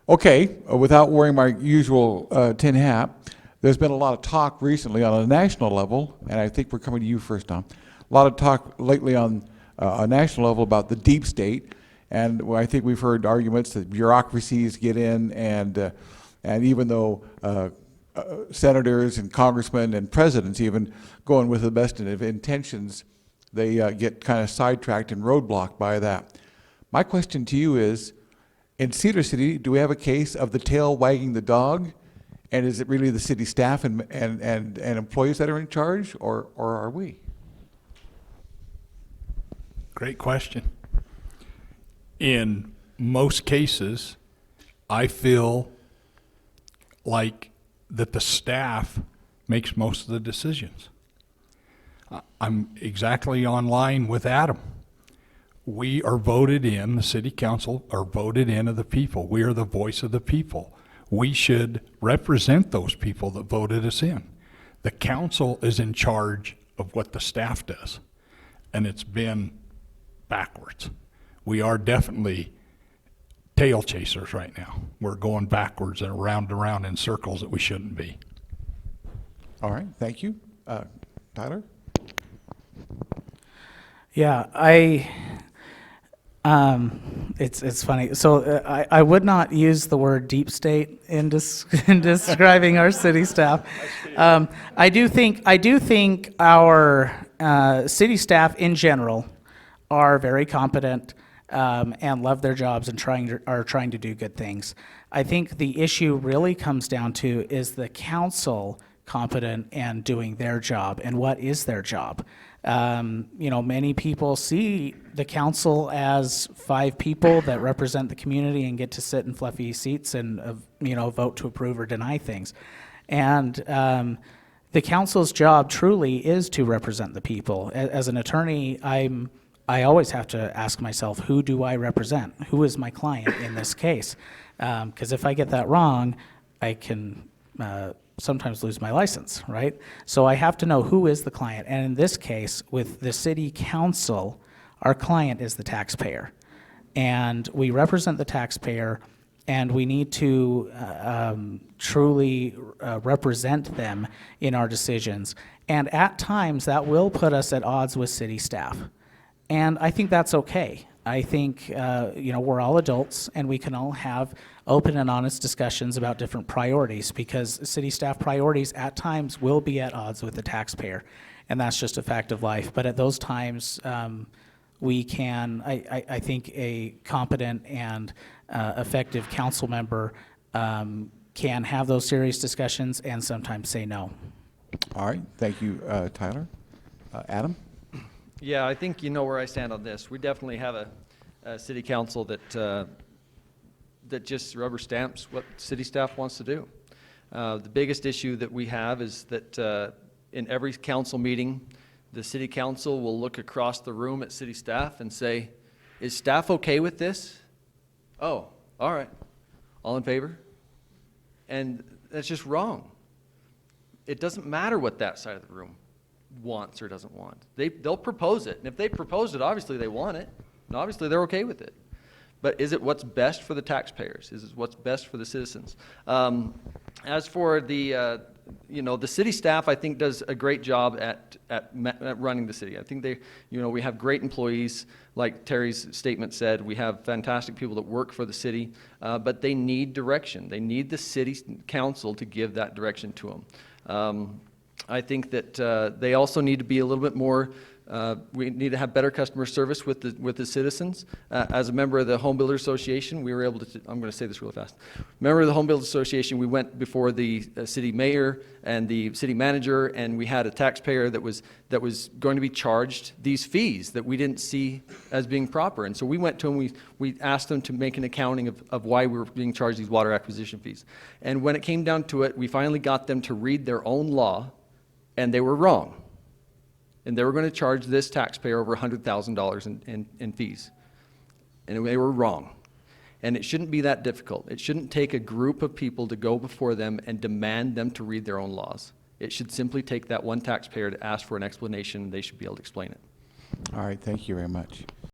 Okay, without wearing my usual tin hat, there's been a lot of talk recently on a national level, and I think we're coming to you first, Tom. A lot of talk lately on a national level about the deep state, and I think we've heard arguments that bureaucracies get in, and even though senators and congressmen and presidents even going with the best of intentions, they get kind of sidetracked and roadblocked by that. My question to you is, in Cedar City, do we have a case of the tail wagging the dog? And is it really the city staff and employees that are in charge, or are we? Great question. In most cases, I feel like that the staff makes most of the decisions. I'm exactly on line with Adam. We are voted in, the city council are voted in of the people. We are the voice of the people. We should represent those people that voted us in. The council is in charge of what the staff does, and it's been backwards. We are definitely tail chasers right now. We're going backwards and around in circles that we shouldn't be. All right, thank you. Tyler? Yeah, it's funny. So I would not use the word deep state in describing our city staff. I do think our city staff in general are very competent and love their jobs and are trying to do good things. I think the issue really comes down to, is the council competent and doing their job, and what is their job? Many people see the council as 5 people that represent the community and get to sit in fluffy seats and vote to approve or deny things. And the council's job truly is to represent the people. As an attorney, I always have to ask myself, who do I represent? Who is my client in this case? Because if I get that wrong, I can sometimes lose my license, right? So I have to know who is the client. And in this case, with the city council, our client is the taxpayer. And we represent the taxpayer, and we need to truly represent them in our decisions. And at times, that will put us at odds with city staff. And I think that's okay. I think, we're all adults, and we can all have open and honest discussions about different priorities, because city staff priorities at times will be at odds with the taxpayer, and that's just a fact of life. But at those times, we can, I think a competent and effective council member can have those serious discussions and sometimes say no. All right, thank you, Tyler. Adam? Yeah, I think you know where I stand on this. We definitely have a city council that just rubber stamps what city staff wants to do. The biggest issue that we have is that in every council meeting, the city council will look across the room at city staff and say, is staff okay with this? Oh, all right. All in favor? And that's just wrong. It doesn't matter what that side of the room wants or doesn't want. They'll propose it. And if they propose it, obviously they want it. And obviously they're okay with it. But is it what's best for the taxpayers? Is it what's best for the citizens? As for the city staff, I think does a great job at running the city. I think we have great employees, like Terry's statement said. We have fantastic people that work for the city, but they need direction. They need the city council to give that direction to them. I think that they also need to be a little bit more. We need to have better customer service with the citizens. As a member of the Home Builders Association, we were able to. I'm going to say this really fast. Member of the Home Builders Association, we went before the city mayor and the city manager, and we had a taxpayer that was going to be charged these fees that we didn't see as being proper. And so we went to them. We asked them to make an accounting of why we were being charged these water acquisition fees. And when it came down to it, we finally got them to read their own law, and they were wrong. And they were going to charge this taxpayer over $100,000 in fees. And they were wrong. And it shouldn't be that difficult. It shouldn't take a group of people to go before them and demand them to read their own laws. It should simply take that one taxpayer to ask for an explanation, and they should be able to explain it. All right, thank you very much.